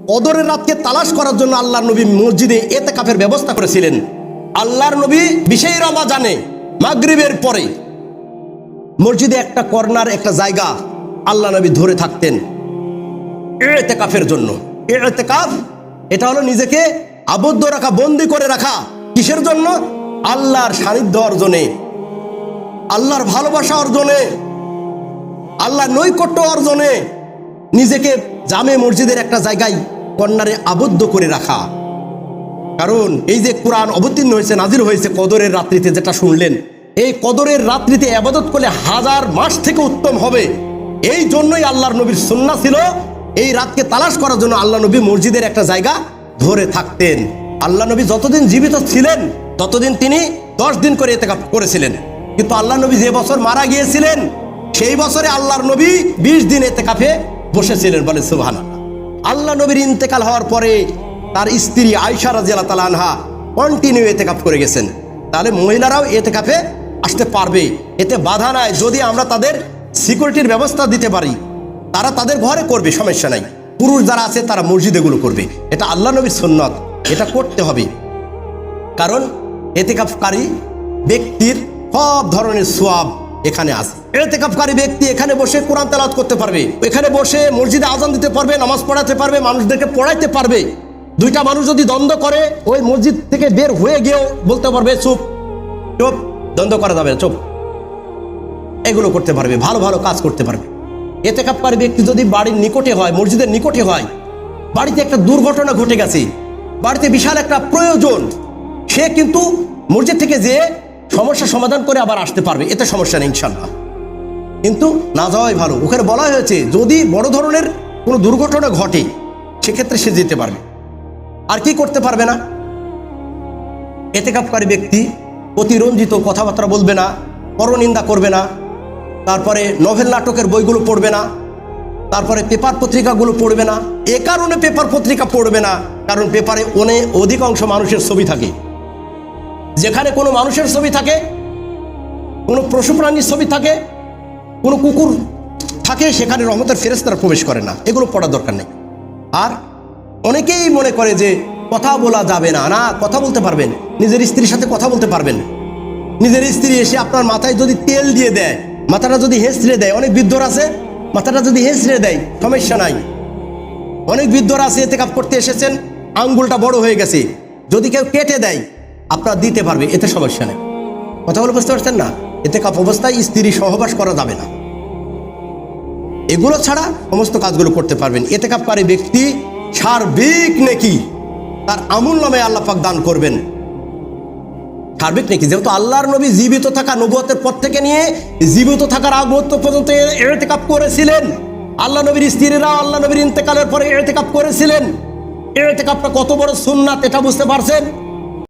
কদরের রাতকে তালাশ করার জন্য আল্লাহর নবী মসজিদে ইতিকাফের ব্যবস্থা করেছিলেন। আল্লাহর নবী বিশেষ রমাজানে মাগরিবের পরে মসজিদে একটা কর্নার, একটা জায়গা আল্লাহ নবী ধরে থাকতেন ইতিকাফের জন্য। ইতিকাফ এটা হলো নিজেকে আবদ্ধ রাখা, বন্দি করে রাখা। কিসের জন্য? আল্লাহর সান্নিধ্য অর্জনে, আল্লাহর ভালোবাসা অর্জনে, আল্লাহর নৈকট্য অর্জনে, নিজেকে জামে মসজিদের একটা জায়গায় কর্নারে আবদ্ধ করে রাখা। কারণ এই যে কোরআন অবতীর্ণ হয়েছে, নাজির হয়েছে কদরের রাত্রিতে, যেটা শুনলেন, এই কদরের রাত্রিতে ইবাদত করলে 1000 মাস থেকে উত্তম হবে। এই জন্যই আল্লাহর নবীর সুন্নাহ ছিল এই রাতকে তালাশ করার জন্য আল্লাহ নবী মসজিদের একটা জায়গা ধরে থাকতেন। আল্লাহ নবী যতদিন জীবিত ছিলেন ততদিন তিনি 10 দিন করে ইতিকাফ করেছিলেন। কিন্তু আল্লাহ নবী যে বছর মারা গিয়েছিলেন সেই বছরে আল্লাহর নবী 20 দিন ইতিকাফে বসেছিলেন। বলে সুবহানাল্লাহ। আল্লাহ নবীর ইন্তেকাল হওয়ার পরে তার স্ত্রী আয়েশা রাদিয়াল্লাহু তাআলা আনহা কন্টিনিউ ইতিকাফ করে গেছেন। তাহলে মহিলারাও ইতিকাফে আসতে পারবে, এতে বাধা নাই। যদি আমরা তাদের সিকিউরিটির ব্যবস্থা দিতে পারি, তারা তাদের ঘরে করবে, সমস্যা নাই। পুরুষ যারা আছে তারা মসজিদেগুলো করবে। এটা আল্লাহ নবীর সুন্নাত, এটা করতে হবে। কারণ ইতিকাফকারী ব্যক্তির সব ধরনের সওয়াব এখানে আছে। ইতিকাফকারী ব্যক্তি এখানে বসে কোরআন তেলাওয়াত করতে পারবে, এখানে বসে মসজিদে আজান দিতে পারবে, নামাজ পড়াতে পারবে, মানুষদেরকে পড়াইতে পারবে। দুইটা মানুষ যদি দ্বন্দ্ব করে, ওই মসজিদ থেকে বের হয়ে গিয়েও বলতে পারবে চুপ চুপ, দ্বন্দ্ব করা যাবে না, চুপ। এগুলো করতে পারবে, ভালো ভালো কাজ করতে পারবে। ইতিকাফকারী ব্যক্তি যদি বাড়ির নিকটে হয়, মসজিদের নিকটে হয়, বাড়িতে একটা দুর্ঘটনা ঘটে গেছে, বাড়িতে বিশাল একটা প্রয়োজন, সে কিন্তু মসজিদ থেকে যেয়ে সমস্যা সমাধান করে আবার আসতে পারবে, এতে সমস্যা নেই ইনশাআল্লাহ। কিন্তু না যাওয়াই ভালো। ওখানে বলা হয়েছে যদি বড় ধরনের কোনো দুর্ঘটনা ঘটে সেক্ষেত্রে সে যেতে পারবে। আর কি করতে পারবে না? ইতিকাফকারী ব্যক্তি অতিরঞ্জিত কথাবার্তা বলবে না, পরনিন্দা করবে না, তারপরে নভেল নাটকের বইগুলো পড়বে না, তারপরে পেপার পত্রিকাগুলো পড়বে না। এ কারণে পেপার পত্রিকা পড়বে না কারণ পেপারে অধিকাংশ মানুষের ছবি থাকে। যেখানে কোনো মানুষের ছবি থাকে, কোনো পশু প্রাণীর ছবি থাকে, কোনো কুকুর থাকে, সেখানে রহমতের ফেরেশতারা প্রবেশ করে না। এগুলো পড়ার দরকার নেই। আর অনেকেই মনে করে যে কথা বলা যাবে না। না, কথা বলতে পারবেন, নিজের স্ত্রীর সাথে কথা বলতে পারবেন। নিজের স্ত্রী এসে আপনার মাথায় যদি তেল দিয়ে দেয়, মাথাটা যদি হেঁচড়ে দেয়, অনেক বৃদ্ধরা আছে, মাথাটা যদি হেঁচড়ে দেয় সমস্যা নাই। অনেক বৃদ্ধরা আছে ইতিকাফ করতে এসেছেন, আঙ্গুলটা বড় হয়ে গেছে, যদি কেউ কেটে দেয় আপনারা দিতে পারবে, এতে সমস্যা নেই। কথা বলে বুঝতে পারছেন না? ইতিকাফ অবস্থায় স্ত্রী সহবাস করা যাবে না। এগুলো ছাড়া সমস্ত কাজগুলো করতে পারবেন। ইতিকাফকারী ব্যক্তি সার্বিক নেকি তার আমল নামে আল্লাহ পাক দান করবেন। সার্বিক নেকি, যেহেতু আল্লাহর নবী জীবিত থাকা, নবুয়তের পর থেকে নিয়ে জীবিত থাকার আগ মুহূর্ত পর্যন্ত ইতিকাফ করেছিলেন। আল্লাহ নবীর স্ত্রীরা আল্লাহ নবীর ইন্তেকালের পরে ইতিকাফ করেছিলেন। ইতিকাফটা কত বড় সুন্নাত এটা বুঝতে পারছেন?